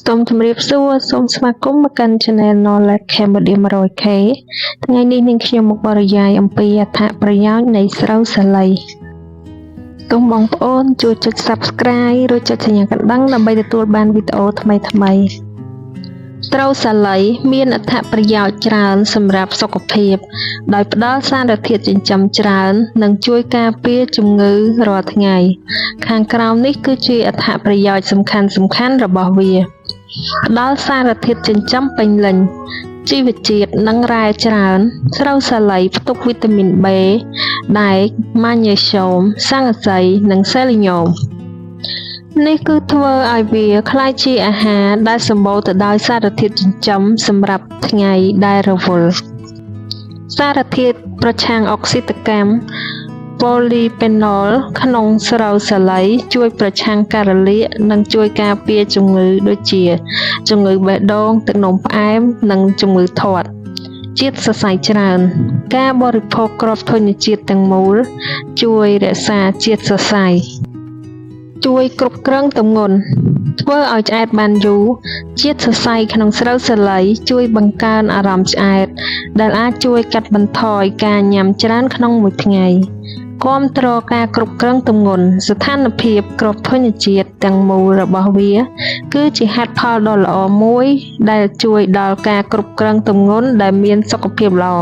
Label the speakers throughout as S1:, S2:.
S1: សូមជម្រាបសួរសូមស្វាគមន៍មកកាន់ Channel Knowledge Cambodia 100K ថ្ងៃនេះនាងខ្ញុំមកបរិយាយអំពីអត្ថប្រយោជន៍នៃស្រូវសាលីសូមបងប្អូនជួយចុច Subscribe ឬចុចសញ្ញាកណ្ដឹងដើម្បីទទួលបានវីដេអូថ្មីៗស្រូវសាលីមានអត្ថប្រយោជន៍ច្រើនសម្រាប់សុខភាពដោយផ្ដល់សារធាតុចិញ្ចឹមច្រើននិងជួយការពារជំងឺរាល់ថ្ងៃខាងក្រោមនេះគឺជាអត្ថប្រយោជន៍សំខាន់ៗរបស់វាផ្ដល់សារធាតុចិញ្ចឹមពេញលេញជីវជាតិនិងរ៉ែច្រើនស្រូវសាលីផ្ទុកវីតាមីន B ដែក ម៉ាញ៉េស្យូម ស័ង្កសី និងសេលីញ៉ូមនេះគឺធ្វើឲ្យវាក្លាយជាអាហារដែលសម្បូរទៅដោយសារធាតុចិញ្ចឹមសម្រាប់ថ្ងៃដែលរវល់សារធាតុប្រឆាំងអុកស៊ីតកម្ម Polyphenol ក្នុងស្រូវសាលីជួយប្រឆាំងការរលាកនិងជួយការពារជំងឺដូចជាជំងឺបេះដូងទឹកនោមផ្អែមនិងជំងឺធាត់ជាតិសរសៃច្រើនការបរិភោគគ្រាប់ធញ្ញជាតិទាំងមូលជួយរក្សាជាតិសរសៃជួយគ្រប់គ្រងទម្ងន់ធ្វើឲ្យឆ្អែតបានយូរជាតិសរសៃក្នុងស្រូវសាលីជួយបង្កើនអារម្មណ៍ឆ្អែតដែលអាចជួយកាត់បន្ថយការញ៉ាំច្រើនក្នុងមួយថ្ងៃគាំទ្រការគ្រប់គ្រងទម្ងន់ស្ថានភាពគ្រាប់ធញ្ញជាតិទាំងមូលរបស់វាគឺជាហេតុផលដ៏ល្អមួយដែលជួយដល់ការគ្រប់គ្រងទម្ងន់ដែលមានសុខភាពល្អ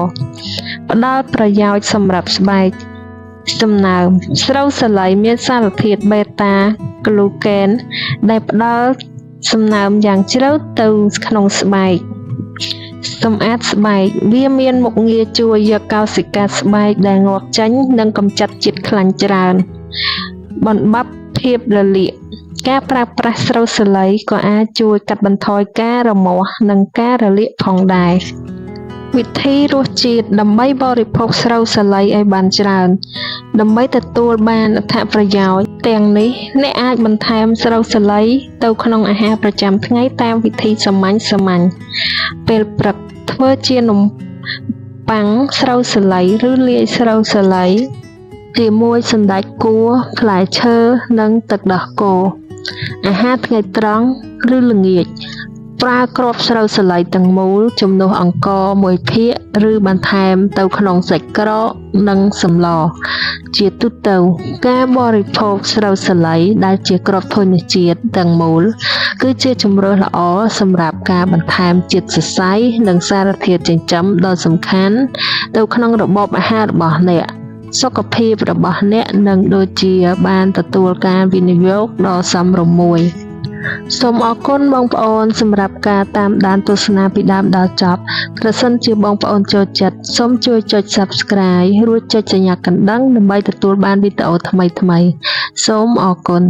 S1: ផ្ដល់ប្រយោជន៍សម្រាប់ស្បែកសំណើមស្រូវសាលីមានសារធាតុបេតាក្លូកេនដែលផ្ដល់សំណើមយ៉ាងជ្រៅទៅក្នុងស្បែកសម្អាតស្បែកវាមានមុខងារជួយយកកោសិកាស្បែកដែលងាប់ចេញនិងកម្ចាត់ជាតិខ្លាញ់ច្រើនបំបាត់ភាពរលាកការប្រើប្រាស់ស្រូវសាលីក៏អាចជួយកាត់បន្ថយការរមាស់និងការរលាកផងដែរវិធីរសជាតិដើម្បីបរិភោគស្រូវសាលីឲ្យបានច្រើនដើម្បីទទួលបានអត្ថប្រយោជន៍ទាំងនេះអ្នកអាចបន្ថែមស្រូវសាលីទៅក្នុងអាហារប្រចាំថ្ងៃតាមវិធីសាមញ្ញពេលព្រឹកធ្វើជានំប៉័ងស្រូវសាលីឬលាយស្រូវសាលីជាមួយសណ្តែកគួរផ្លែឈើនិងទឹកដោះគោអាហារថ្ងៃត្រង់ឬល្ងាចប្រើគ្រាប់ស្រូវសាលីទាំងមូលជំនួសអង្ករមួយភាគឬបន្ថែមទៅក្នុងសាច់ក្រកនិងសម្លជាទូទៅការបរិភោគស្រូវសាលីដែលជាគ្រាប់ធញ្ញជាតិទាំងមូលគឺជាជម្រើសល្អសម្រាប់ការបន្ថែមជាតិសរសៃនិងសារធាតុចិញ្ចឹមដ៏សំខាន់ទៅក្នុងរបបអាហាររបស់អ្នកសុខភាពរបស់អ្នកនឹងដូចជាបានទទួលការវិនិយោគដ៏សមរម្យមួយសូមអរគុណបងប្អូនសម្រាប់ការតាមដានទស្សនាពីដើមដល់ចប់ប្រសិនជាបងប្អូនចូលចិត្តសូមជួយចុច Subscribe រួចចុចសញ្ញាកណ្ដឹងដើម្បីទទួលបានវីដេអូថ្មីៗសូមអរគុណ